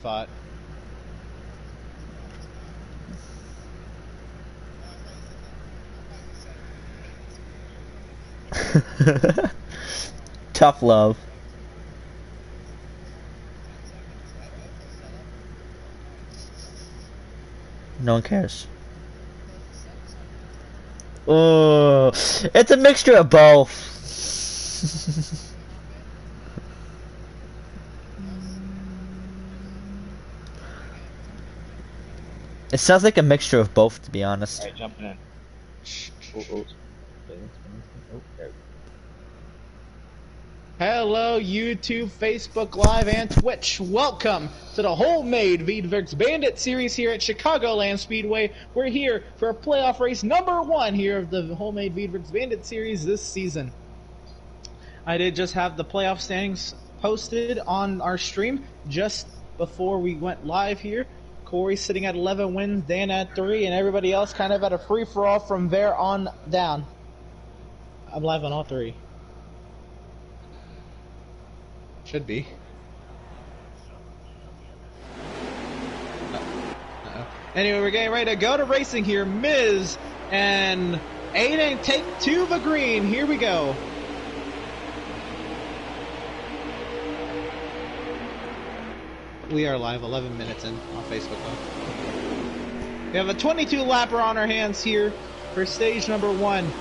thought. Tough love. No one cares. Oh, it's a mixture of both. It sounds like a mixture of both, to be honest. Alright, jumping in. Oh, there. Hello, YouTube, Facebook Live, and Twitch. Welcome to the Wholemade Veedverks Bandit series here at Chigocoland Speedway. We're here for a playoff race number 1 here of the Wholemade Veedverks Bandit series this season. I did just have the playoff standings posted on our stream just before we went live here. Corey sitting at 11 wins, Dan at 3, and everybody else kind of at a free-for-all from there on down. I'm live on all 3. Should be. Anyway, we're getting ready to go to racing here. Miz and Aiden take 2 of the green. Here we go. We are live 11 minutes in on Facebook. We have a 22 lapper on our hands here for stage number 1.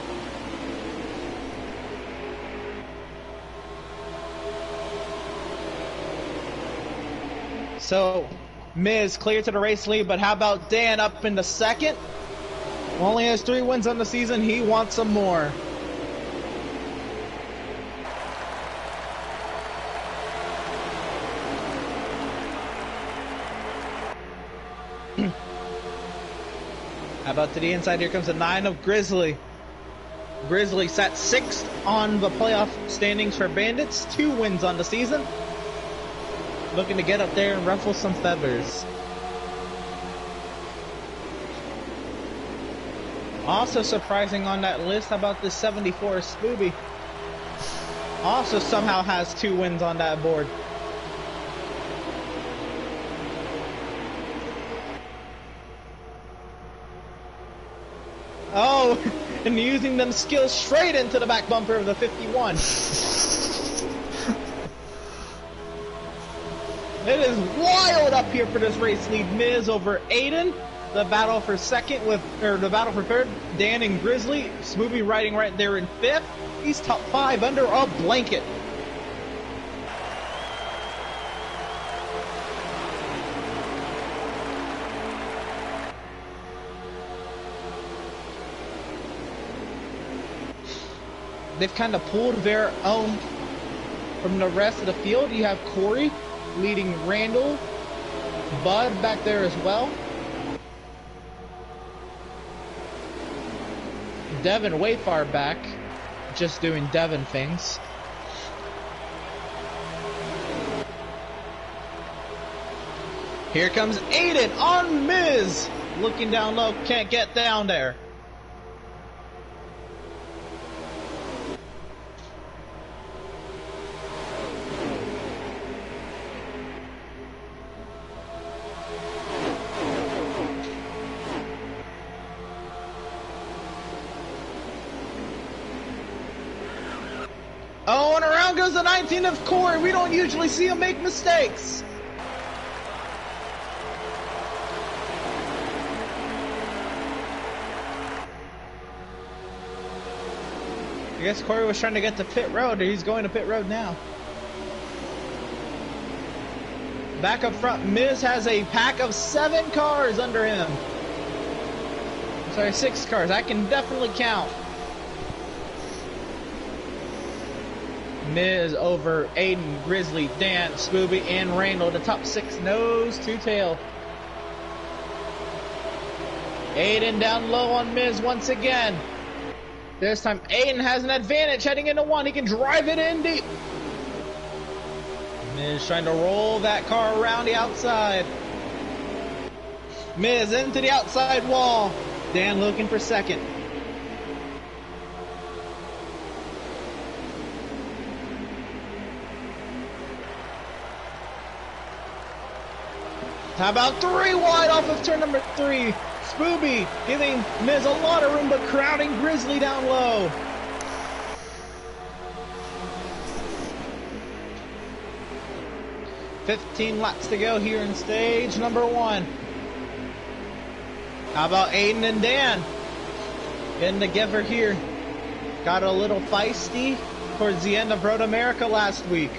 So, Miz clear to the race lead, but how about Dan up in the second? Only has 3 wins on the season. He wants some more. How about to the inside? Here comes a 9 of Grizzly. Grizzly sat 6th on the playoff standings for Bandits. 2 wins on the season. Looking to get up there and ruffle some feathers. Also surprising on that list, how about this 74 Scooby? Also somehow has 2 wins on that board. Oh, and using them skills straight into the back bumper of the 51. It is wild up here for this race lead. Miz over Aiden. The battle for second the battle for third, Dan and Grizzly. Smoothie riding right there in 5th. He's top 5 under a blanket. They've kind of pulled their own from the rest of the field. You have Corey leading Randall, Bud back there as well. Devin way far back, just doing Devin things. Here comes Aiden on Miz, looking down low, can't get down there. Oh, and around goes the 19 of Corey. We don't usually see him make mistakes. I guess Corey was trying to get to pit road. He's going to pit road now. Back up front, Miz has a pack of 7 cars under him. Sorry, 6 cars. I can definitely count. Miz over Aiden, Grizzly, Dan, Scooby, and Randall. The top 6 nose to tail. Aiden down low on Miz once again. This time Aiden has an advantage heading into 1. He can drive it in deep. Miz trying to roll that car around the outside. Miz into the outside wall. Dan looking for second. How about 3 wide off of turn number 3? Spooby giving Miz a lot of room, but crowding Grizzly down low. "15 laps to go here in stage number 1. How about Aiden and Dan getting together here? Got a little feisty towards the end of Road America last week.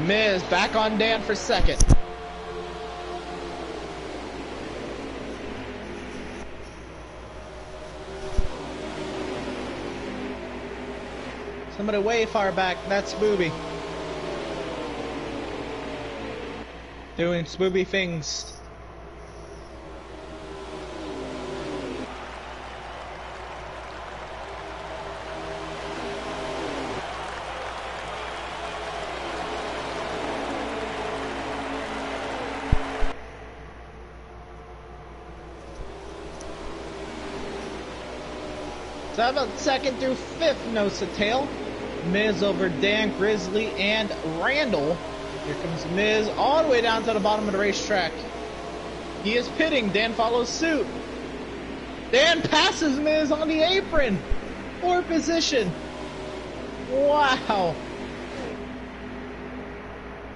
Miz back on Dan for second. Somebody way far back, that's Spooby. Doing Spooby things. So how about second through fifth nose to tail? Miz over Dan, Grizzly, and Randall. Here comes Miz all the way down to the bottom of the racetrack. He is pitting. Dan follows suit. Dan passes Miz on the apron. Poor position. Wow.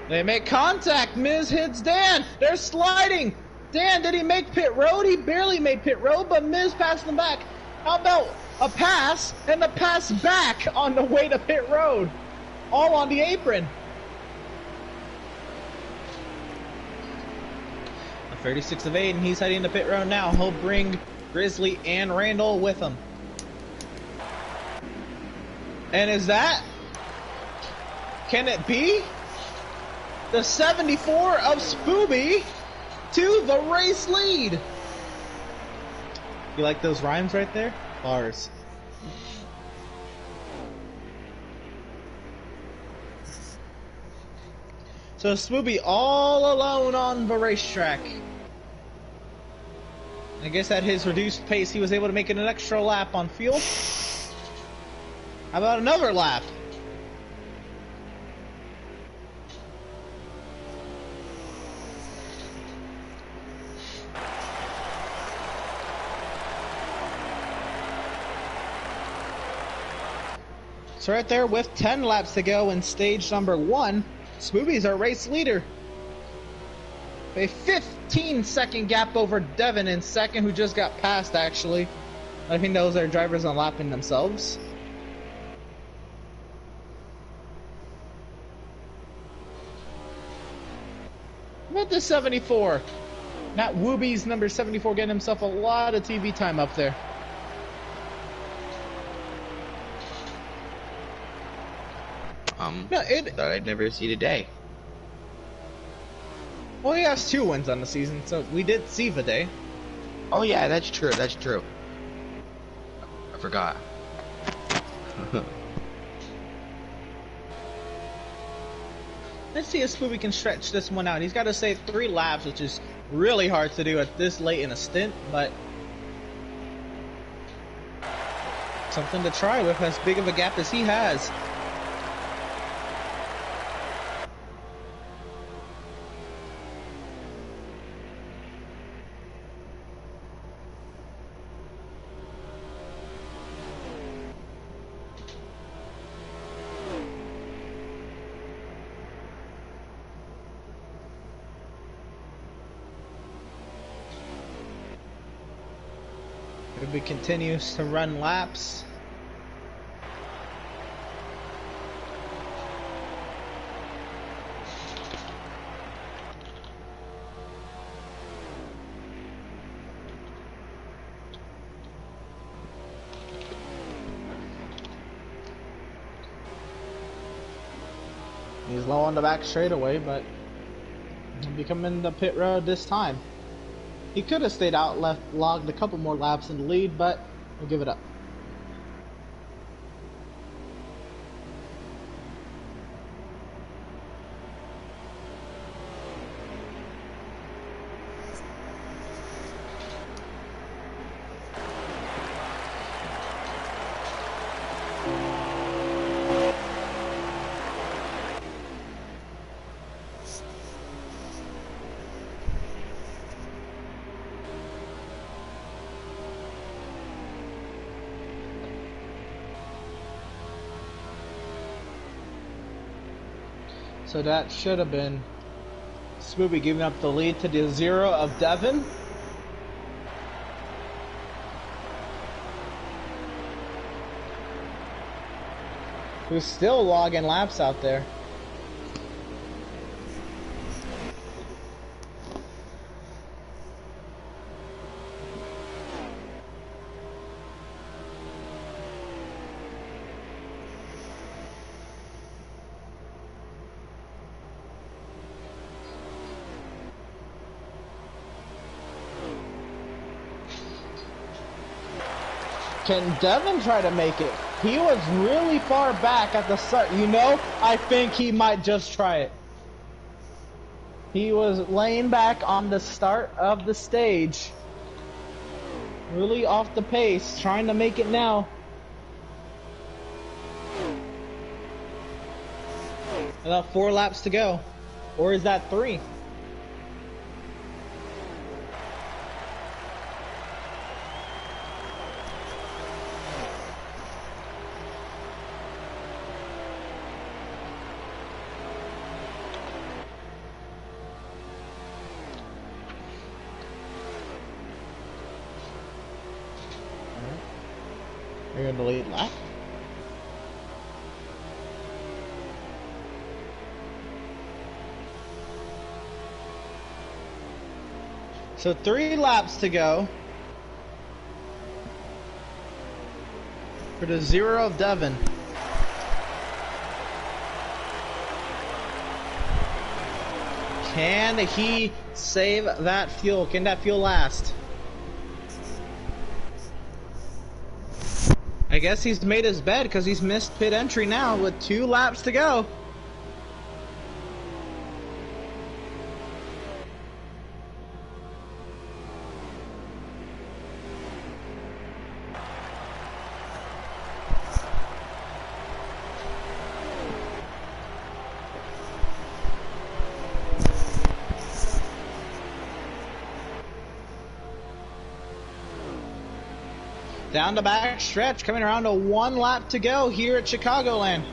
They make contact. Miz hits Dan. They're sliding. Dan, did he make pit road? He barely made pit road, but Miz passed him back. How about a pass and a pass back on the way to pit road? All on the apron. A 36 of 8, and he's heading to pit road now. He'll bring Grizzly and Randall with him. And is that? Can it be? The 74 of Spooby to the race lead. You like those rhymes right there? Bars. So Spooby all alone on the racetrack. I guess at his reduced pace he was able to make it an extra lap on fuel. How about another lap? So right there with 10 laps to go in stage number 1, Spooby's our race leader. A 15-second gap over Devin in second, who just got passed actually. I think those are drivers unlapping themselves. What about the 74? Matt Wooby's number 74 getting himself a lot of TV time up there. No, Thought I'd never see today. Well, he has 2 wins on the season, so we did see the day. Oh yeah, that's true, that's true. I forgot. Let's see if Spooby can stretch this one out. He's got to save 3 laps, which is really hard to do at this late in a stint, but something to try with as big of a gap as he has. He continues to run laps. He's low on the back straightaway, but he'll be coming to pit road this time. He could have stayed out, logged a couple more laps in the lead, but we'll give it up. So that should have been Spoopy giving up the lead to the 0 of Devin. Who's still logging laps out there. Can Devin try to make it? He was really far back at the start. You know, I think he might just try it. He was laying back on the start of the stage. Really off the pace, trying to make it now. About 4 laps to go. Or is that 3? You're in the lead lap. So 3 laps to go for the 0 of Devin. Can he save that fuel? Can that fuel last? I guess he's made his bed because he's missed pit entry now with 2 laps to go. Down the back stretch, coming around to 1 lap to go here at Chicagoland.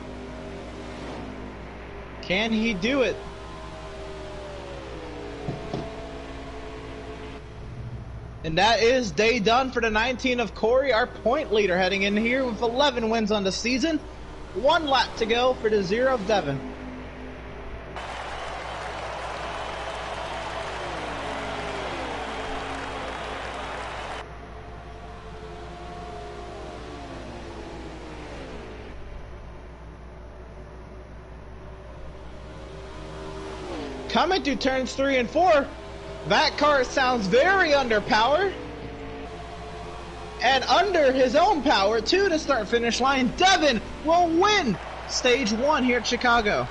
Can he do it? And that is day done for the 19 of Corey, our point leader, heading in here with 11 wins on the season. 1 lap to go for the 0 of Devin. Coming through turns 3 and 4, that car sounds very underpowered. And under his own power, too, to start finish line. Devin will win stage 1 here at Chicago.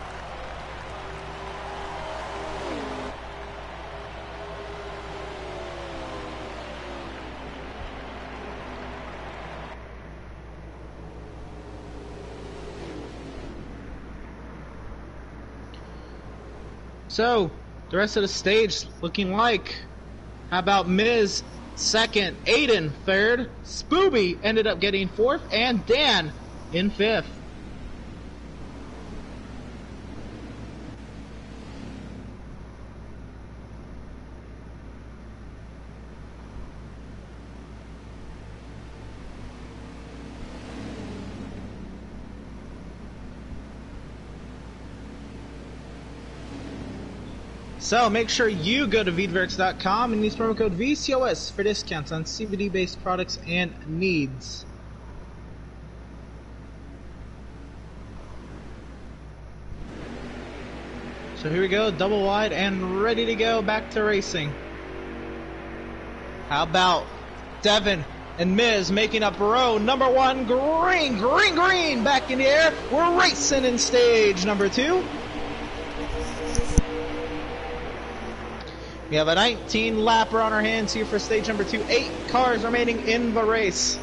So, the rest of the stage looking like, how about Miz second, Aiden third, Spooby ended up getting 4th, and Dan in 5th. So make sure you go to Veedverks.com and use promo code VCOS for discounts on CBD-based products and needs. So here we go, double wide and ready to go back to racing. How about Devin and Miz making up row number 1, green, back in the air. We're racing in stage number 2. We have a 19 lapper on our hands here for stage number 2. 8 cars remaining in the race.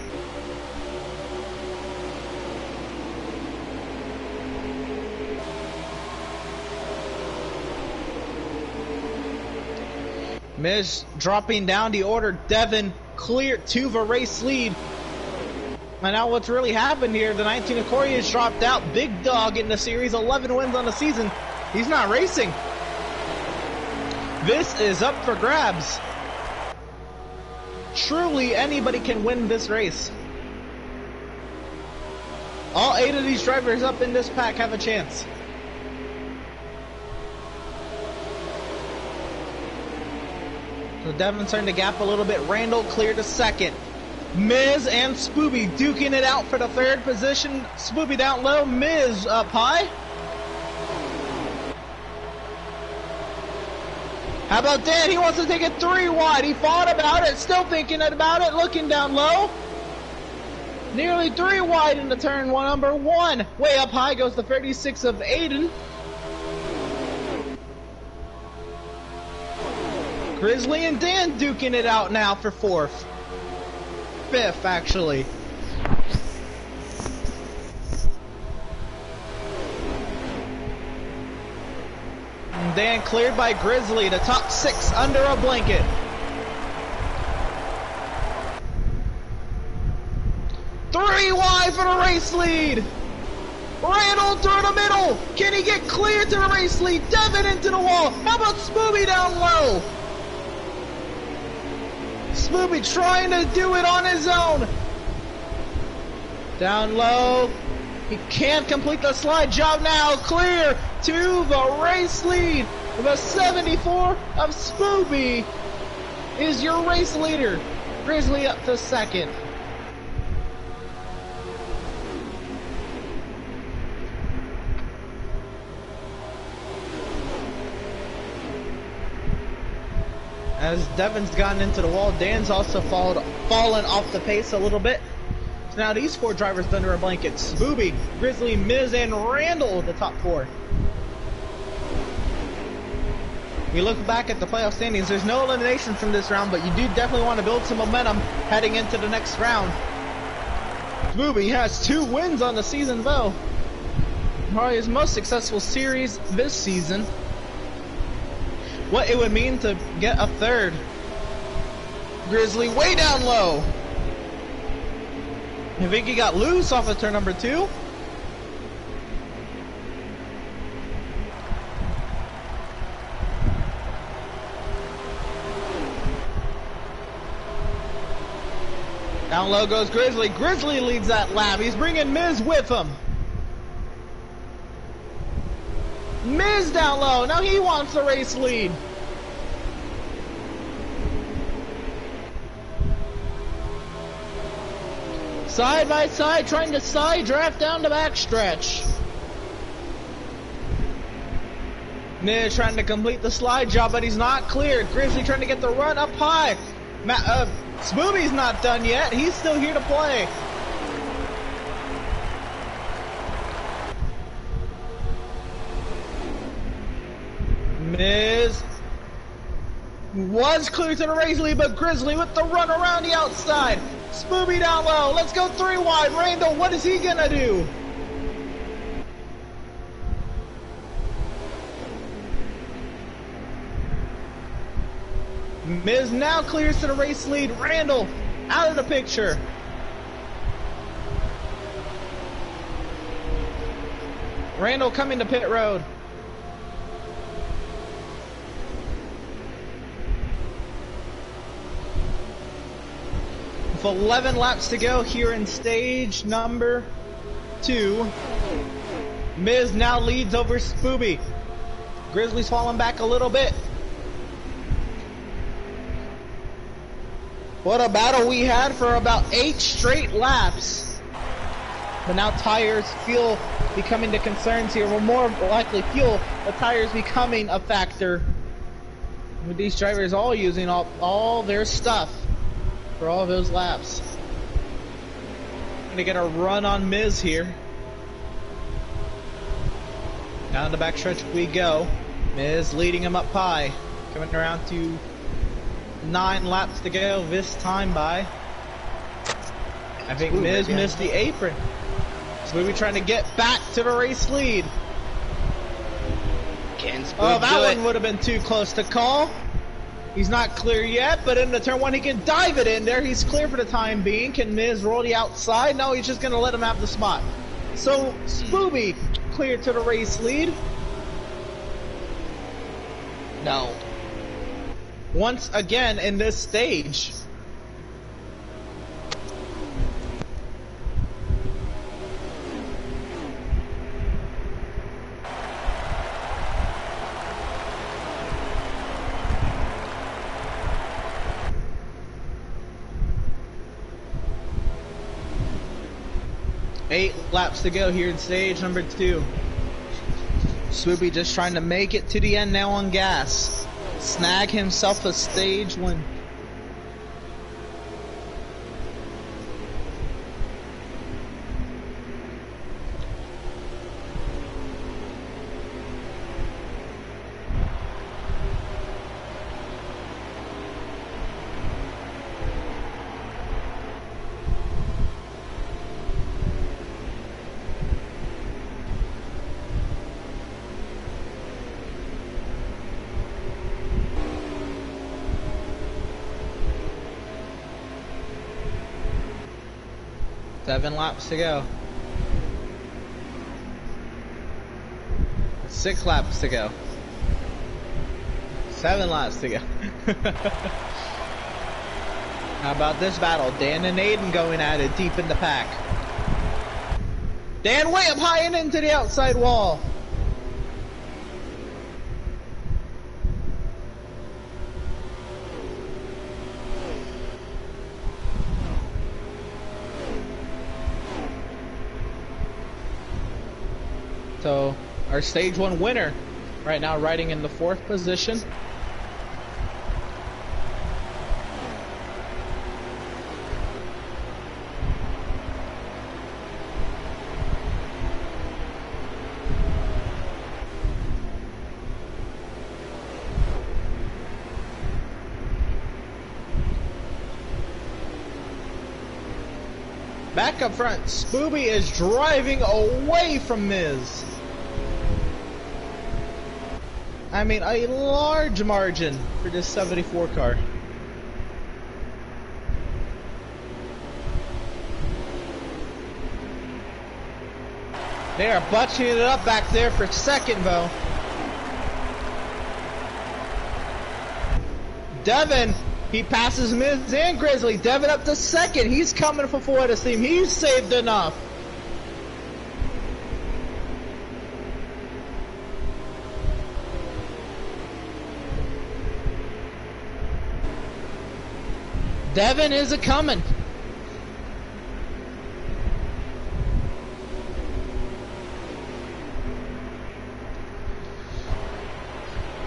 Miz dropping down the order. Devin clear to the race lead. And now what's really happened here, the 19 of Corey has dropped out. Big dog in the series, 11 wins on the season. He's not racing. This is up for grabs. Truly, anybody can win this race. All 8 of these drivers up in this pack have a chance. So Devin's starting to gap a little bit. Randall cleared to second. Miz and Spooby duking it out for the 3rd position. Spooby down low, Miz up high. How about Dan? He wants to take it 3 wide. He thought about it, still thinking about it, looking down low. Nearly 3 wide into turn one, number 1. Way up high goes the 36 of Aiden. Grizzly and Dan duking it out now for 4th. 5th, actually. And Dan cleared by Grizzly, the top 6 under a blanket. Three wide for the race lead. Randall through the middle. Can he get clear to the race lead? Devin into the wall. How about Spooby down low? Spooby trying to do it on his own. Down low. He can't complete the slide job now. Clear to the race lead. The 74 of Spooby is your race leader. Grizzly up to 2nd. As Devin's gotten into the wall, Dan's also fallen off the pace a little bit. So now these 4 drivers under a blanket. Spooby, Grizzly, Miz, and Randall, the top 4. We look back at the playoff standings. There's no eliminations from this round, but you do definitely want to build some momentum heading into the next round. Spooby has 2 wins on the season, though. Probably his most successful series this season. What it would mean to get a 3rd. Grizzly way down low. I think he got loose off of turn number 2. Down low goes Grizzly. Grizzly leads that lap. He's bringing Miz with him. Miz down low. Now he wants the race lead. Side by side, trying to side draft down the backstretch. Miz trying to complete the slide job, but he's not cleared. Grizzly trying to get the run up high. Spooby's not done yet. He's still here to play. Miz was clear to the race lead, but Grizzly with the run around the outside. Spooby down low. Let's go 3 wide. Randall, what is he gonna do? Miz now clears to the race lead. Randall out of the picture. Randall coming to pit road. With 11 laps to go here in stage number 2. Miz now leads over Spooby. Grizzly's falling back a little bit. What a battle we had for about 8 straight laps. But now tires becoming the concerns here. We'll more likely fuel the tires becoming a factor. With these drivers all using all their stuff for all those laps. Gonna get a run on Miz here. Down the backstretch we go. Miz leading him up high. Coming around to 9 laps to go this time by. I think Miz missed the apron. So we'll be trying to get back to the race lead. Oh, that one would have been too close to call. He's not clear yet, but in the turn 1 he can dive it in there. He's clear for the time being. Can Miz roll the outside? No, he's just going to let him have the spot. So Spooby clear to the race lead. No. Once again in this stage. Eight laps to go here in stage number 2. Swoopy just trying to make it to the end now on gas. Snag himself a stage win. Seven laps to go. 6 laps to go. 7 laps to go. How about this battle? Dan and Aiden going at it deep in the pack. Dan way up high and into the outside wall. So, our stage 1 winner right now riding in the 4th position. Back up front, Spooby is driving away from Miz. I mean, a large margin for this 74 car. They are butching it up back there for second, though. Devin, he passes Miz and Grizzly. Devin up to second. He's coming for Florida's team. He's saved enough. Devin is a coming.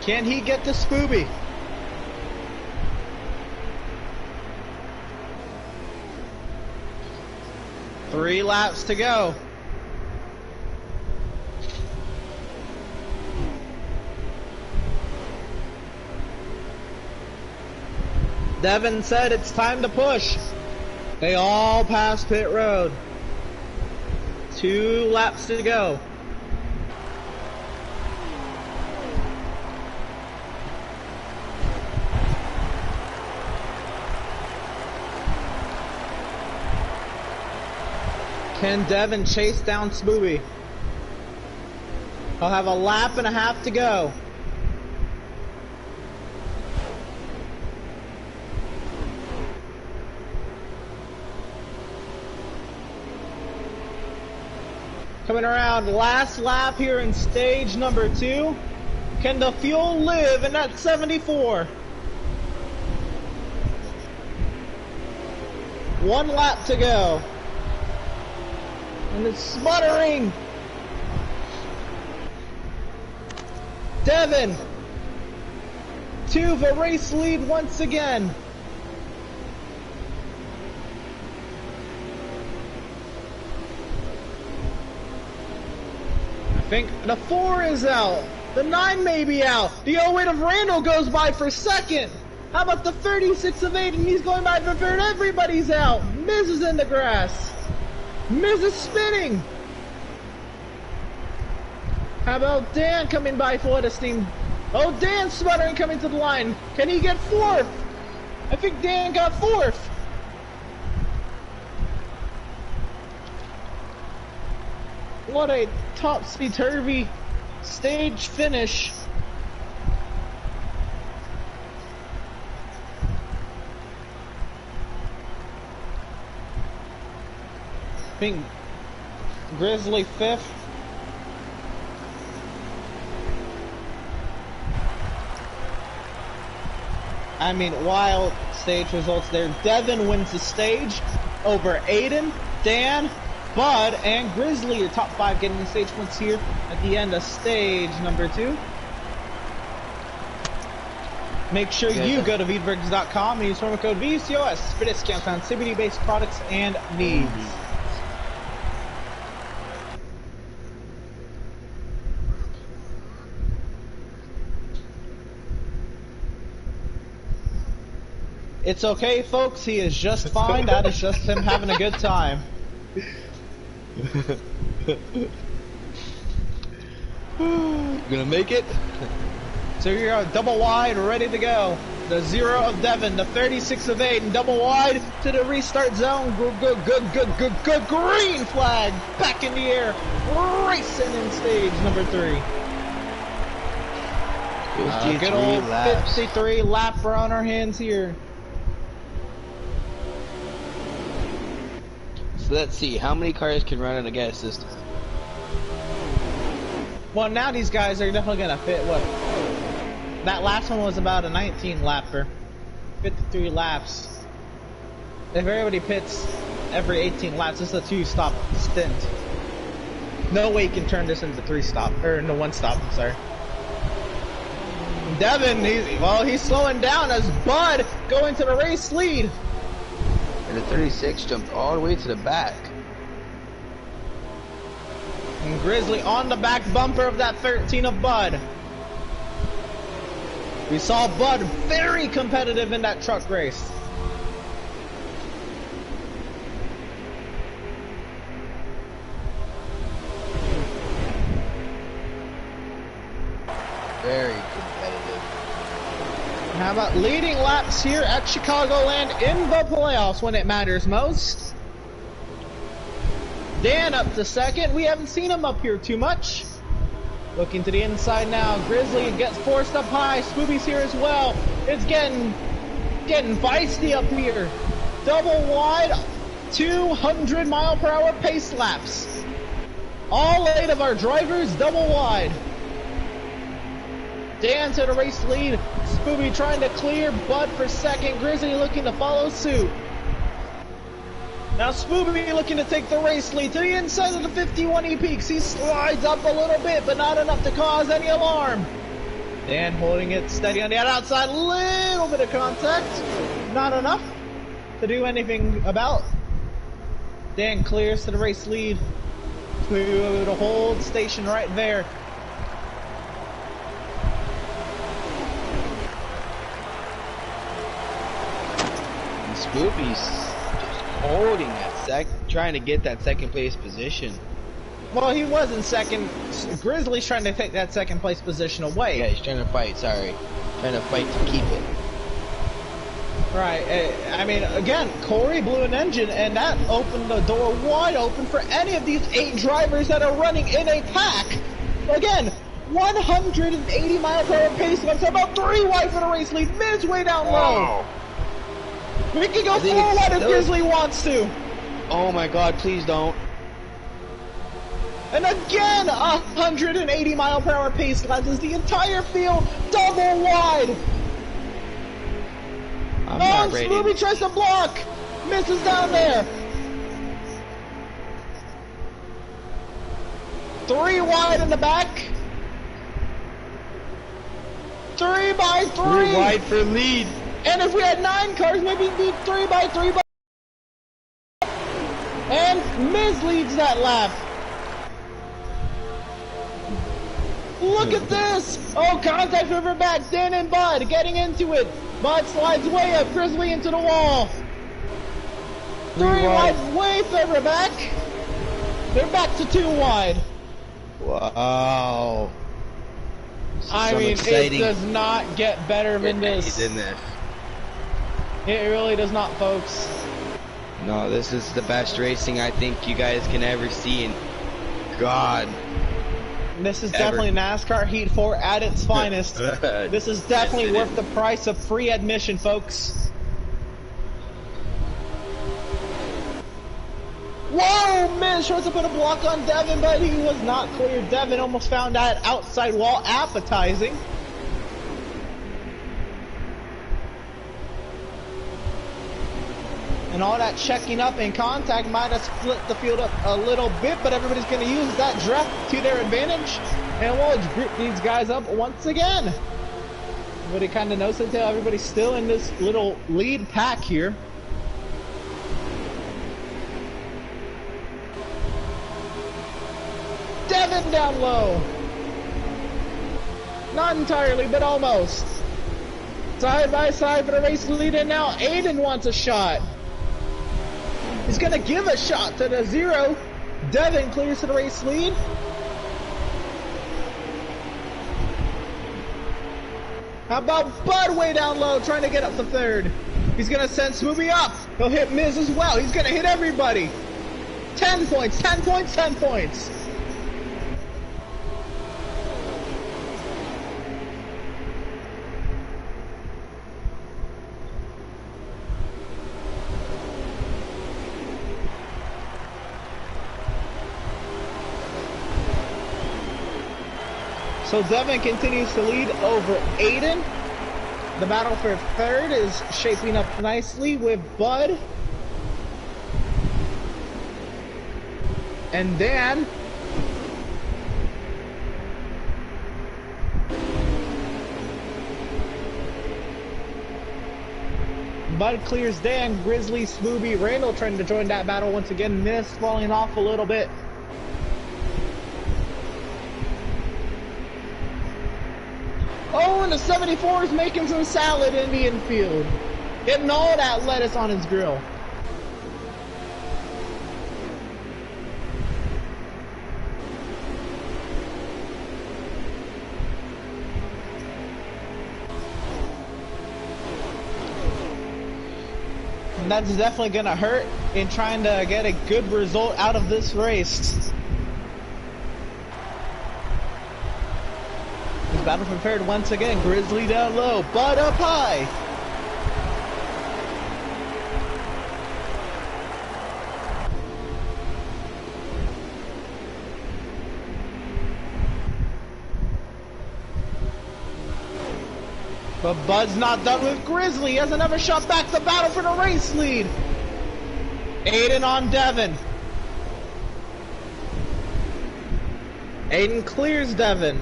Can he get to Spooby? Three laps to go. Devin said it's time to push. They all pass pit road. 2 laps to go. Can Devin chase down Spooby? He'll have a lap and a half to go. Coming around, last lap here in stage number 2. Can the fuel live in that 74? 1 lap to go. And it's sputtering. Devin to the race lead once again. I think the 4 is out. The 9 may be out. The 08 of Randall goes by for second. How about the 36 of Aiden? He's going by for third. Everybody's out. Miz is in the grass. Miz is spinning. How about Dan coming by for this team? Oh, Dan sputtering coming to the line. Can he get 4th? I think Dan got 4th. What a topsy-turvy stage finish. think Grizzly 5th. I mean, wild stage results there. Devin wins the stage over Aiden, Dan, Bud, and Grizzly. Your top 5 getting the stage points here at the end of stage number 2. Make sure you go to Veedverks.com and use promo code VCOS for discounts on CBD-based products and needs. It's okay, folks. He is just fine. That is just him having a good time. Gonna make it? So here are double wide, ready to go. The 0 of Devin, the 36 of Aiden, double wide to the restart zone. Good. Green flag back in the air, racing in stage number 3. Good old laps. 53 lapper on our hands here. So let's see, how many cars can run in a gas system? Well, now these guys are definitely gonna fit. What? That last one was about a 19 lapper, 53 laps. If everybody pits every 18 laps, this is a 2-stop stint. No way you can turn this into 3-stop or no 1-stop. I'm sorry. Devin, he's slowing down as Bud going to the race lead. And the 36 jumped all the way to the back. And Grizzly on the back bumper of that 13 of Bud. We saw Bud very competitive in that truck race. Very competitive. How about leading laps here at Chicagoland in the playoffs when it matters most? Dan up to second. We haven't seen him up here too much. Looking to the inside now. Grizzly gets forced up high. Spooby's here as well. It's getting feisty up here. Double wide, 200-mile-per-hour pace laps. All 8 of our drivers double wide. Dan to the race lead. Spooby trying to clear Bud for second. Grizzly looking to follow suit. Now Spooby looking to take the race lead to the inside of the 51 E-Peaks. He slides up a little bit, but not enough to cause any alarm. Dan holding it steady on the outside. Little bit of contact. Not enough to do anything about. Dan clears to the race lead. To the hold station right there. Spooby's just holding that trying to get that second place position. Well, he was in second. Grizzly's trying to take that second place position away. Yeah, he's trying to fight, sorry. Trying to fight to keep it. Right, I mean, again, Corey blew an engine, and that opened the door wide open for any of these 8 drivers that are running in a pack. Again, 180-mile-per-hour pace laps, about 3 wide for the race lead, midway down low. We can go 4 wide if Grizzly wants to. Oh my god, please don't. And again, 180-mile-per-hour pace laps as the entire field double wide. I'm not ready. Spooby tries to block. Misses down there. 3 wide in the back. 3 by 3. 3 wide for lead. And if we had 9 cars, maybe it'd be 3 by 3. And Miz leads that lap. Look at this! Oh, contact with her back. Dan and Bud getting into it. Bud slides way up. Grizzly into the wall. 3 wide, way further back. They're back to 2 wide. Wow. I mean, exciting. It does not get better than this. He's in this. It really does not, folks. No, this is the best racing I think you guys can ever see. And God. This is definitely NASCAR Heat 4 at its finest. This is definitely worth the price of free admission, folks. Whoa! Oh, Miz tries to put a block on Devin, but he was not clear. Devin almost found that outside wall appetizing. And all that checking up and contact might have split the field up a little bit, but everybody's going to use that draft to their advantage. And we'll group these guys up once again. Everybody kind of knows until everybody's still in this little lead pack here. Devin down low. Not entirely, but almost. Side by side for the race lead, and now Aiden wants a shot. He's gonna give a shot to the 0. Devin clears to the race lead. How about Bud way down low, trying to get up to 3rd. He's gonna send Smoothie up. He'll hit Miz as well. He's gonna hit everybody. 10 points, 10 points, 10 points. So Devin continues to lead over Aiden. The battle for 3rd is shaping up nicely with Bud and Dan. Bud clears Dan, Grizzly, Smoothie, Randall trying to join that battle once again. Miss falling off a little bit. Oh, and the 74 is making some salad in the infield. Getting all that lettuce on his grill. And that's definitely going to hurt in trying to get a good result out of this race. Battle for 3rd once again. Grizzly down low, Bud up high. But Bud's not done with Grizzly. He has another shot back to battle for the race lead. Aiden on Devin. Aiden clears Devin.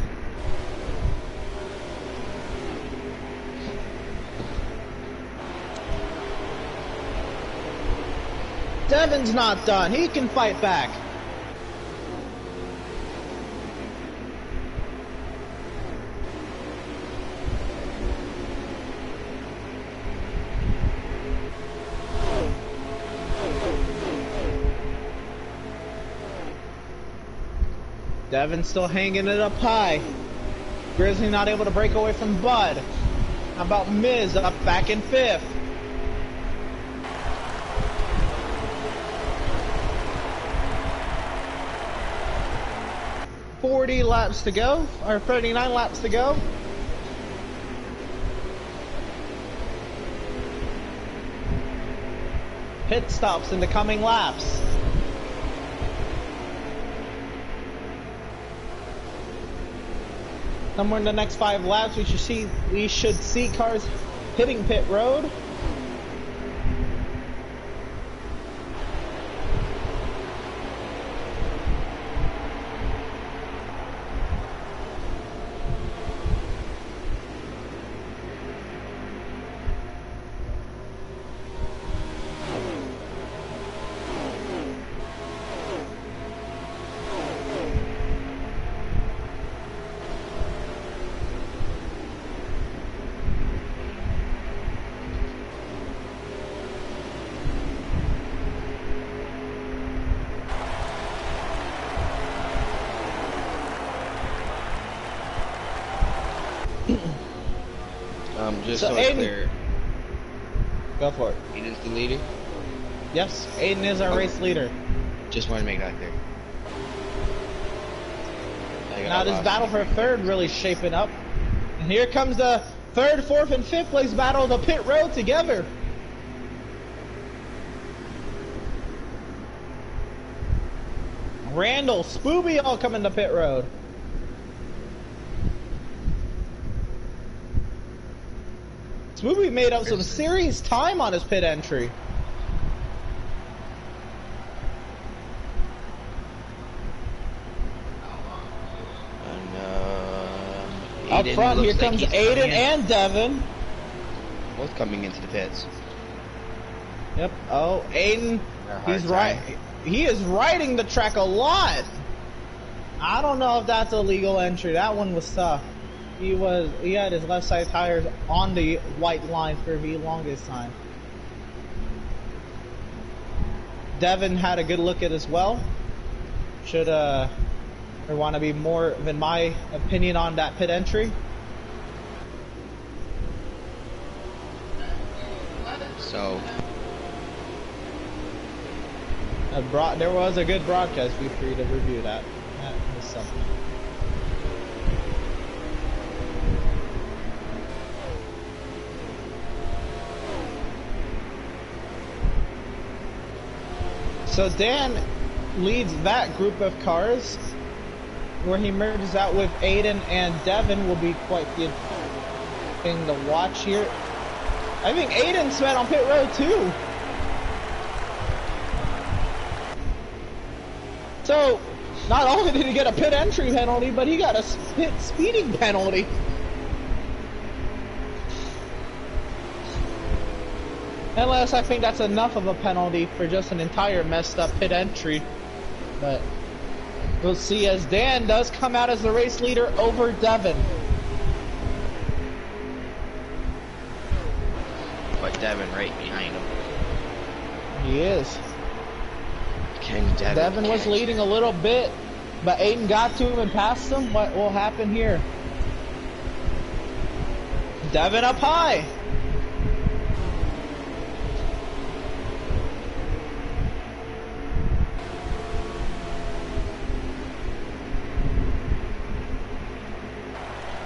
Devin's not done. He can fight back. Devin's still hanging it up high. Grizzly not able to break away from Bud. How about Miz up back in 5th? Laps to go, or 39 laps to go. Pit stops in the coming laps. Somewhere in the next 5 laps, we should see cars hitting pit road. Just so it's clear. Go for it. Aiden's the leader? Yes, Aiden is our race leader. Just want to make that clear. Now this battle for 3rd really shaping up. And here comes the 3rd, 4th, and 5th place battle of the pit road together. Randall, Spooby all coming to pit road. Spooby made up some serious time on his pit entry. Up front, here comes Aiden and Devin. Both coming into the pits. Yep. Oh, Aiden, he's right. He is riding the track a lot. I don't know if that's a legal entry. That one was tough. He had his left side tires on the white line for the longest time. Devin had a good look at it as well. Should there want to be more than my opinion on that pit entry? So there was a good broadcast. Be free to review that. That was something. So Dan leads that group of cars. Where he merges out with Aiden and Devin will be quite the thing to watch here. I think Aiden's met on pit road too. So, not only did he get a pit entry penalty, but he got a pit speeding penalty. Unless I think that's enough of a penalty for just an entire messed up pit entry. But we'll see as Dan does come out as the race leader over Devin. But Devin right behind him. He is. Devin was leading a little bit, but Aiden got to him and passed him. What will happen here? Devin up high.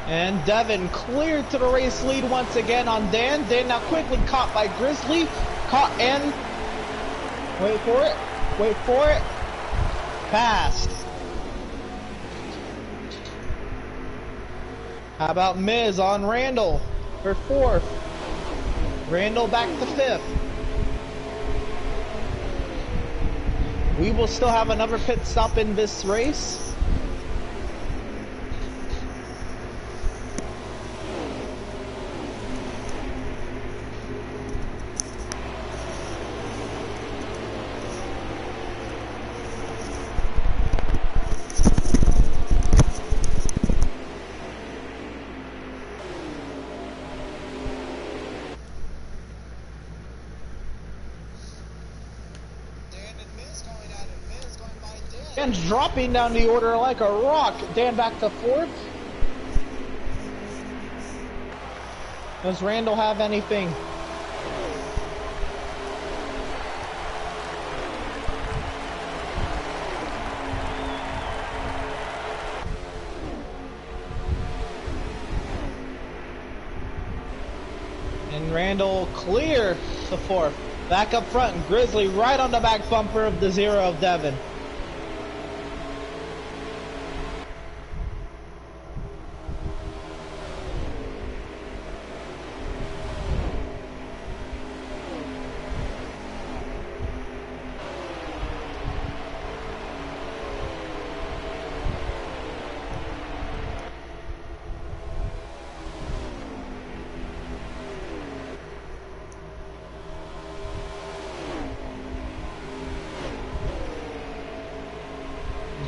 And Devin cleared to the race lead once again on Dan. Dan now quickly caught by Grizzly. Caught and wait for it. Wait for it. Passed. How about Miz on Randall for 4th? Randall back to 5th. We will still have another pit stop in this race. Dan's dropping down the order like a rock. Dan back to 4th. Does Randall have anything? And Randall clear to 4th. Back up front, and Grizzly right on the back bumper of the 0 of Devin.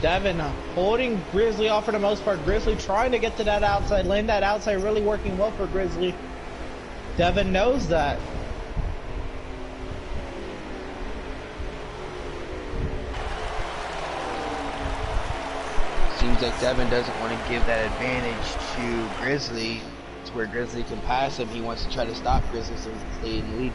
Devin holding Grizzly off for the most part. Grizzly trying to get to that outside lane. That outside really working well for Grizzly. Devin knows that. Seems like Devin doesn't want to give that advantage to Grizzly. It's where Grizzly can pass him. He wants to try to stop Grizzly so he can stay in the lead.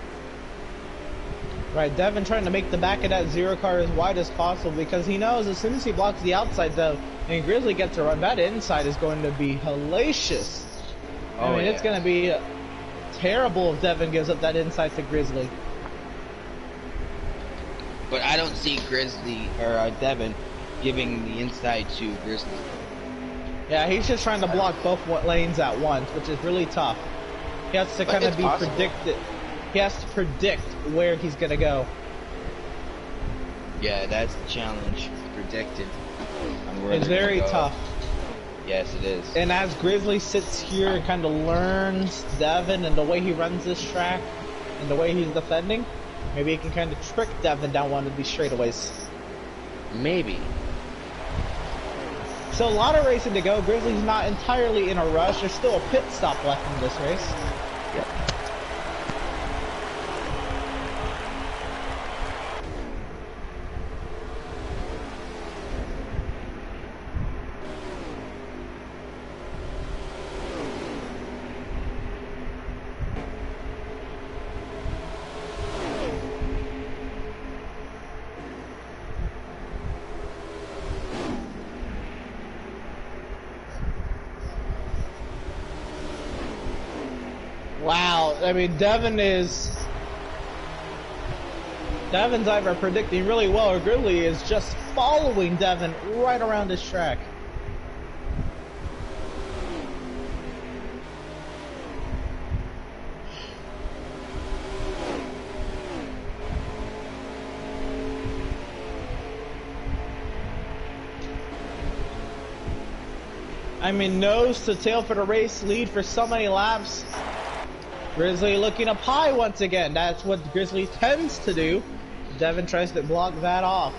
Right, Devin trying to make the back of that 0 car as wide as possible because he knows as soon as he blocks the outside though and Grizzly gets to run, that inside is going to be hellacious. I mean, it's going to be terrible if Devin gives up that inside to Grizzly. But I don't see Grizzly or Devin giving the inside to Grizzly. Yeah, he's just trying to block both lanes at once, which is really tough. He has to kind of be predicted. He has to predict where he's gonna go. Yeah, that's the challenge. Predicted. It's very tough. Yes, it is. And as Grizzly sits here and kind of learns Devin and the way he runs this track and the way he's defending, maybe he can kind of trick Devin down one of these straightaways. Maybe. So a lot of racing to go. Grizzly's not entirely in a rush. There's still a pit stop left in this race. Yep. Wow, I mean, Devin's either predicting really well, or Grizzly is just following Devin right around this track. I mean, nose to tail for the race, lead for so many laps. Grizzly looking up high once again. That's what Grizzly tends to do. Devin tries to block that off.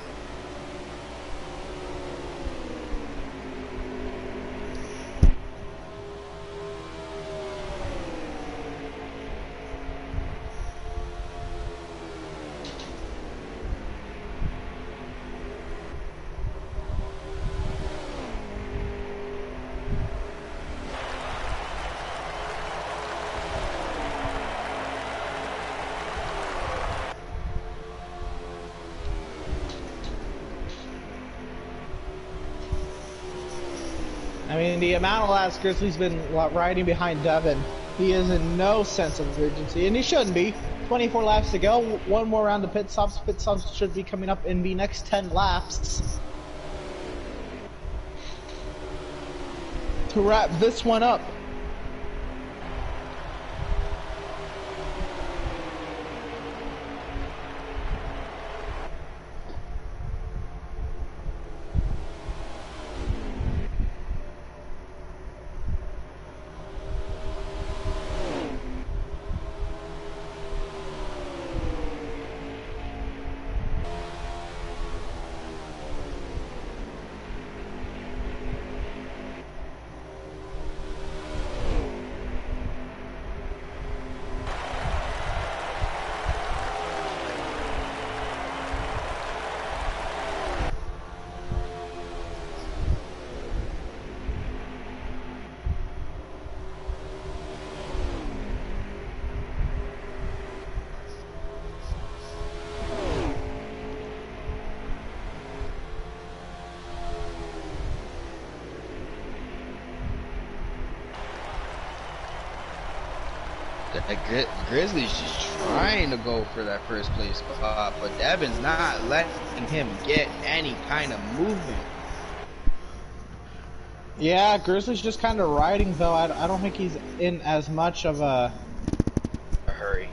I mean, the amount of laps Grizzly's been riding behind Devin, he is in no sense of urgency, and he shouldn't be. 24 laps to go, one more round of pit stops. Pit stops should be coming up in the next 10 laps to wrap this one up. Grizzly's just trying to go for that first place spot, but Devin's not letting him get any kind of movement. Yeah, Grizzly's just kind of riding, though. I don't think he's in as much of a hurry.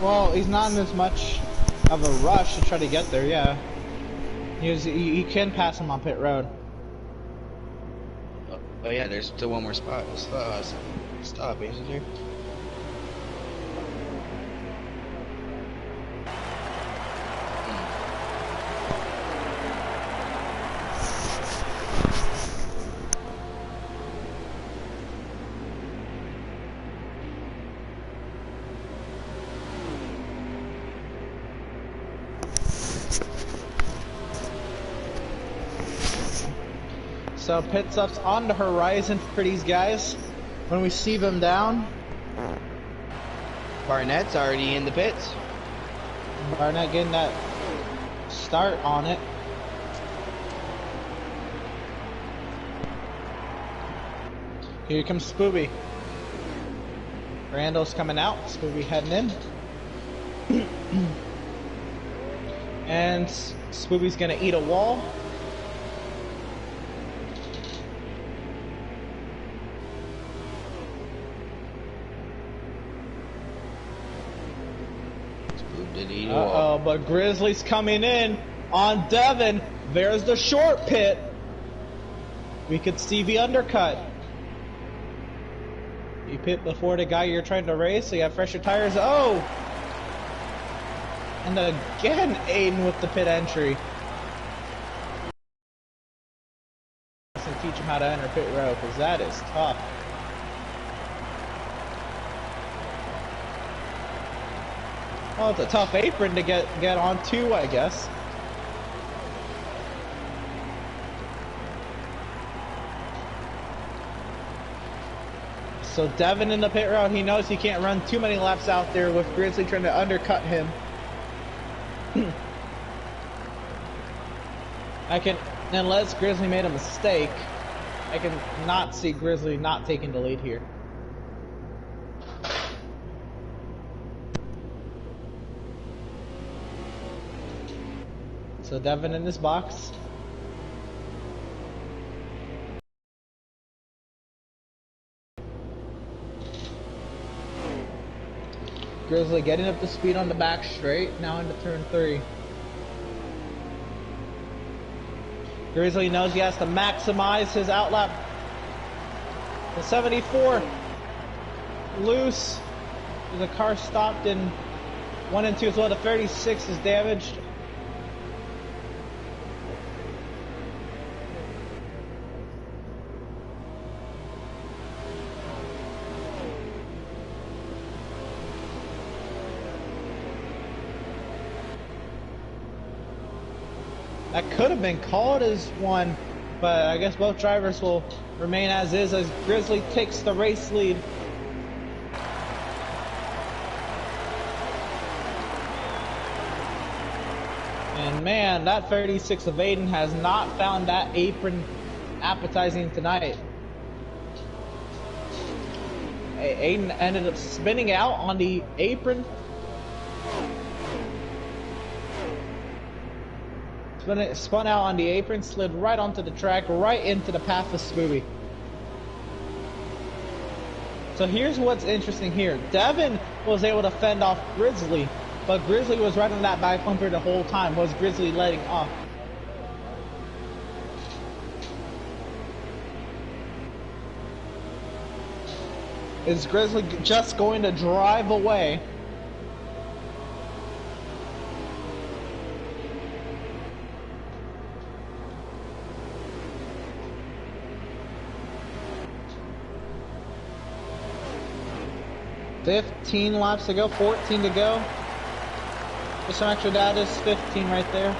Well, he's not in as much of a rush to try to get there, yeah. He can pass him on pit road. Oh yeah, there's still one more spot. Stop, isn't there? So pit stops on the horizon for these guys. When we see them down, Barnett's already in the pits. Barnett getting that start on it. Here comes Spooby. Randall's coming out. Spooby heading in. And Spoopy's gonna eat a wall. Uh-oh, but Grizzly's coming in on Devin. There's the short pit. We could see the undercut. You pit before the guy you're trying to race, so you have fresher tires. Oh! And again, Aiden with the pit entry. And teach him how to enter pit row, because that is tough. Well, it's a tough apron to get on too, I guess. So Devin in the pit road, he knows he can't run too many laps out there with Grizzly trying to undercut him. Unless Grizzly made a mistake, I can not see Grizzly not taking the lead here. So Devin in this box. Grizzly getting up to speed on the back straight, now into turn 3. Grizzly knows he has to maximize his outlap. The 74 loose. The car stopped in 1 and 2 as well. The 36 is damaged. That could have been called as one, but I guess both drivers will remain as is as Grizzly takes the race lead. And man, that 36 of Aiden has not found that apron appetizing tonight. Aiden ended up spinning out on the apron. Spun out on the apron, slid right onto the track, right into the path of Scooby. So here's what's interesting here. Devin was able to fend off Grizzly, but Grizzly was right on that back bumper the whole time. Was Grizzly letting off? Is Grizzly just going to drive away? $15 laps to go, 14 to go. Just some extra data, 15 right there.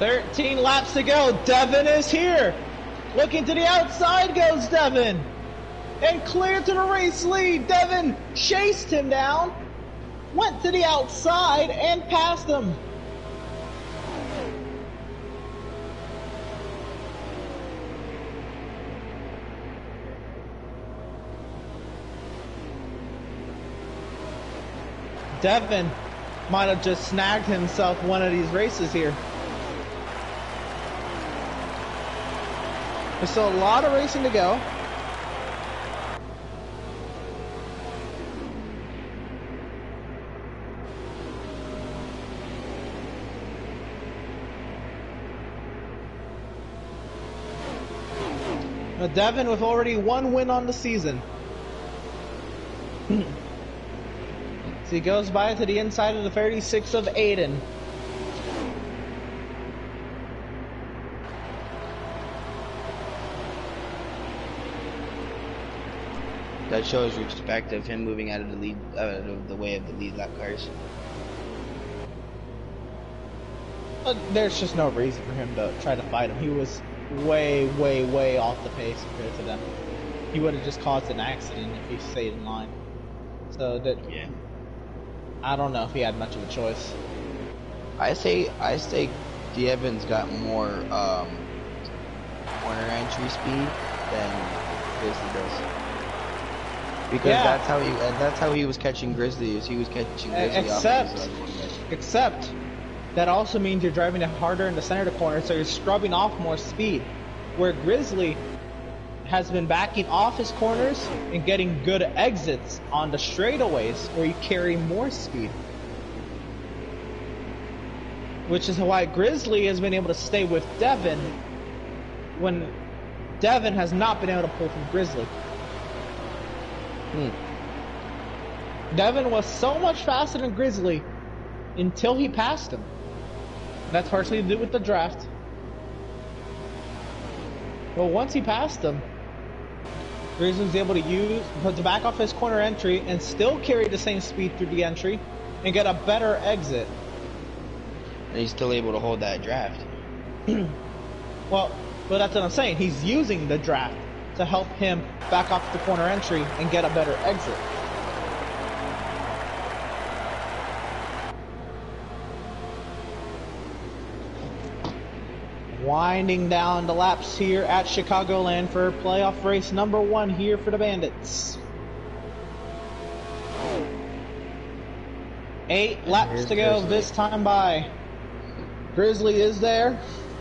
$13 laps to go. Devin is here. Looking to the outside goes Devin. And clear to the race lead. Devin chased him down. Went to the outside and passed him. Devin might have just snagged himself one of these races here. There's still a lot of racing to go. Now Devin with already one win on the season. So he goes by to the inside of the 36 of Aiden. That shows respect of him moving out of the lead, out of the way of the lead lap cars. There's just no reason for him to try to fight him. He was way, way, way off the pace compared to them. He would have just caused an accident if he stayed in line. So that, Yeah. I don't know if he had much of a choice. I say Devon's got more corner entry speed than Grizzly does. Because Yeah. that's how he was catching Grizzly. He was catching Grizzly Except that also means you're driving it harder in the center of the corner, so you're scrubbing off more speed. Where Grizzly has been backing off his corners and getting good exits on the straightaways where you carry more speed. Which is why Grizzly has been able to stay with Devon when Devon has not been able to pull from Grizzly. Devon was so much faster than Grizzly until he passed him. That's partially to do with the draft. But once he passed him, Grizzly was able to back off his corner entry and still carry the same speed through the entry and get a better exit. And he's still able to hold that draft. Well, that's what I'm saying. He's using the draft to help him back off the corner entry and get a better exit. Winding down the laps here at Chicagoland for playoff race number 1 here for the Bandits. 8 laps to go this time by. Grizzly is there.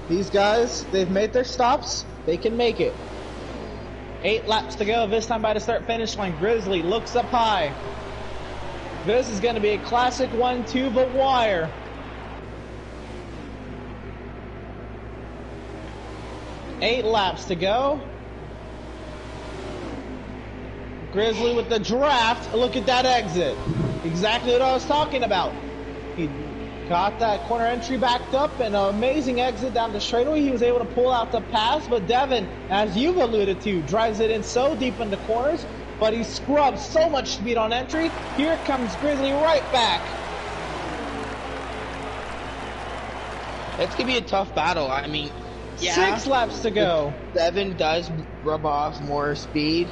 These guys, they've made their stops. They can make it. 8 laps to go this time by the start finish line. Grizzly looks up high. This is going to be a classic 1-2 but wire. Eight laps to go. Grizzly with the draft. Look at that exit. Exactly what I was talking about. He got that corner entry backed up and an amazing exit down the straightaway. He was able to pull out the pass, but Devon, as you've alluded to, drives it in so deep in the corners, but he scrubs so much speed on entry. Here comes Grizzly right back. It's gonna be a tough battle. I mean, yeah, 6 laps to go. Devon does rub off more speed,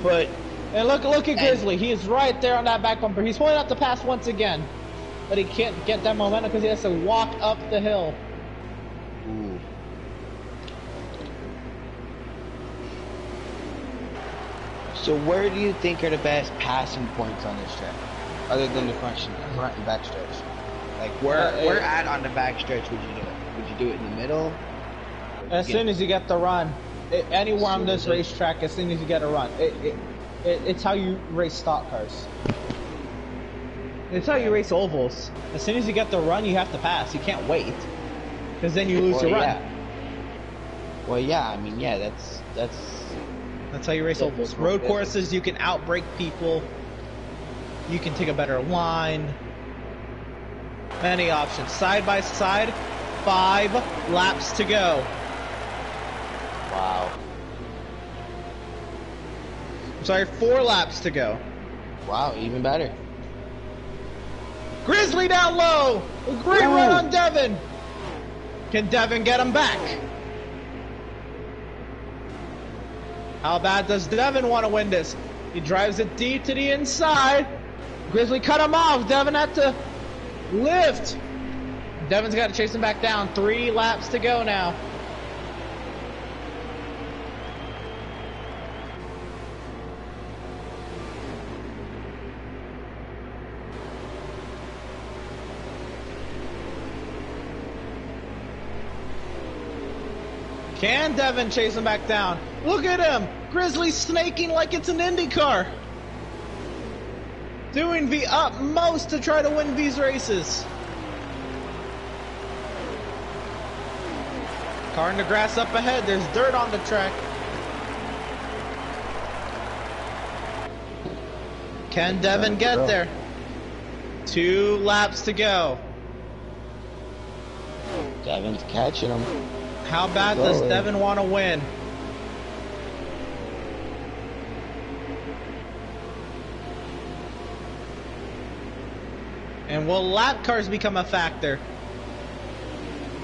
but And look at Grizzly. He is right there on that back bumper. He's pulling out the pass once again, but he can't get that momentum because he has to walk up the hill. Ooh. So where do you think are the best passing points on this track, other than the front and back stretch? Like where at on the back stretch would you do it? Would you do it in the middle? As soon as you get the run, anywhere on this racetrack, as soon as you get a run, it's how you race stock cars. It's how you race ovals. As soon as you get the run, you have to pass. You can't wait, because then you lose your run. Well, yeah. I mean, yeah. That's how you race ovals. Road courses, you can outbrake people. You can take a better line. Many options. Side by side, 5 laps to go. Wow. I'm sorry, 4 laps to go. Wow, even better. Grizzly down low. A great run on Devon. Can Devon get him back? How bad does Devon want to win this? He drives it deep to the inside. Grizzly cut him off. Devon had to lift. Devon's got to chase him back down. 3 laps to go now. Can Devon chase him back down? Look at him! Grizzly snaking like it's an Indy car. Doing the utmost to try to win these races. Car in the grass up ahead. There's dirt on the track. Can Devon get there? 2 laps to go. Devon's catching him. How bad does Devon want to win? And will lap cars become a factor?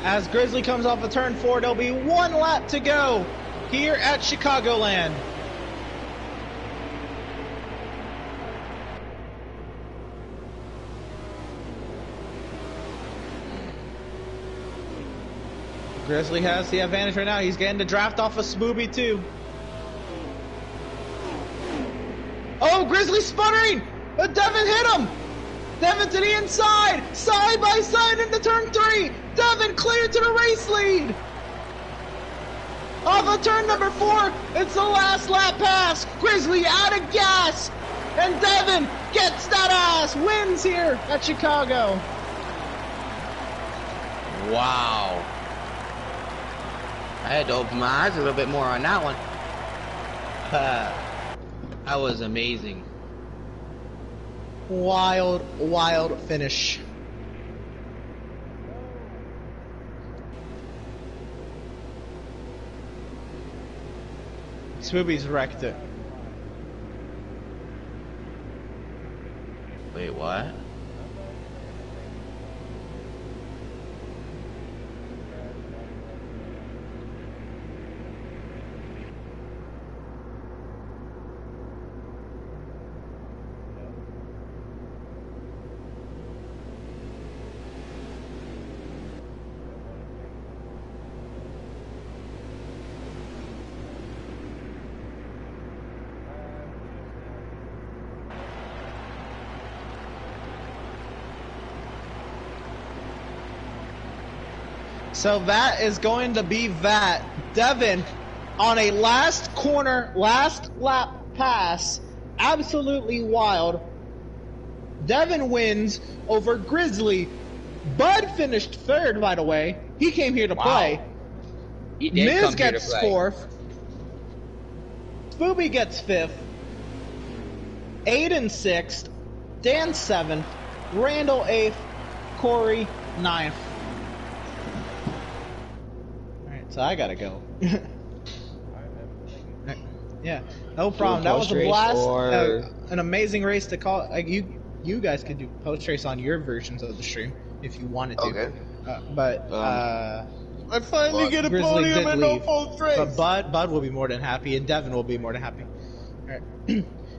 As Grizzly comes off of turn 4, there'll be 1 lap to go here at Chicagoland. Grizzly has the advantage right now. He's getting the draft off of Smooby too. Oh, Grizzly sputtering! But Devin hit him! Devin to the inside! Side by side into turn 3! Devin clear to the race lead! Off of turn number 4, it's the last lap pass! Grizzly out of gas! And Devin gets that ass! Wins here at Chicago! Wow. I had to open my eyes a little bit more on that one. That was amazing. Wild, wild finish. Smooby's wrecked it. Wait, what? So that is going to be that. Devin on a last corner, last lap pass. Absolutely wild. Devin wins over Grizzly. Bud finished third, by the way. He came here to play. He did Miz come here to gets play. fourth. Spooby gets fifth. Aiden sixth. Dan seventh. Randall eighth. Corey ninth. Alright, so I gotta go. Yeah, no problem. That was a blast. An amazing race to call. Like you guys could do post race on your versions of the stream if you wanted to. Okay. I finally get a Grizzly podium did and leave. no post race. But Bud will be more than happy, and Devin will be more than happy. Alright.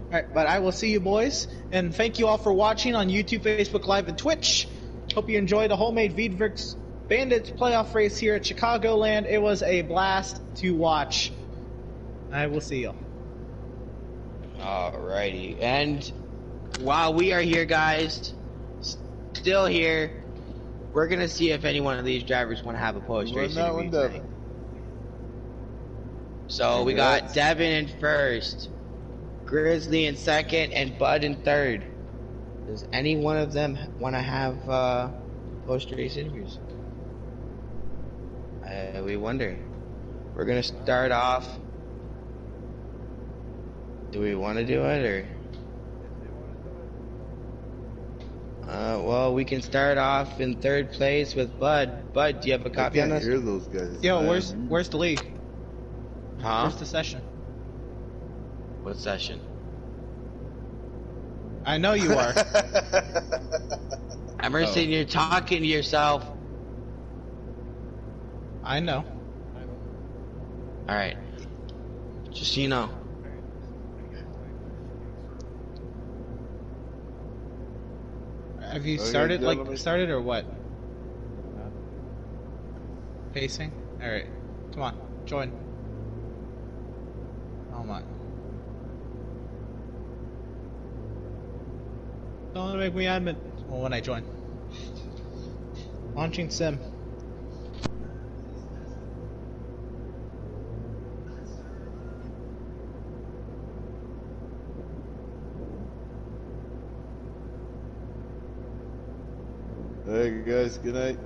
Alright, but I will see you boys, and thank you all for watching on YouTube, Facebook Live, and Twitch. Hope you enjoyed the Wholemade Veedverks Bandits playoff race here at Chicagoland. It was a blast to watch. I will see you. Alrighty, and while we are here, guys, still here, we're gonna see if any one of these drivers want to have a post race interview tonight. So we got Devin in first, Grizzly in second, and Bud in third. Does any one of them want to have post race interviews? We wonder. We're gonna start off. Do we want to do it, or? Well, we can start off in third place with Bud. Bud, do you have a copy on I this? can't hear those guys. Yo, man. where's the league? Huh? Where's the session? What session? I know you are. Emerson, you're talking to yourself. I know. Alright. Just so you know. Have you Okay, started, gentlemen. started or what? Pacing? Alright. Come on, join. Oh my. Don't make me admin. Well, when I join. Launching sim. Hey guys, good night.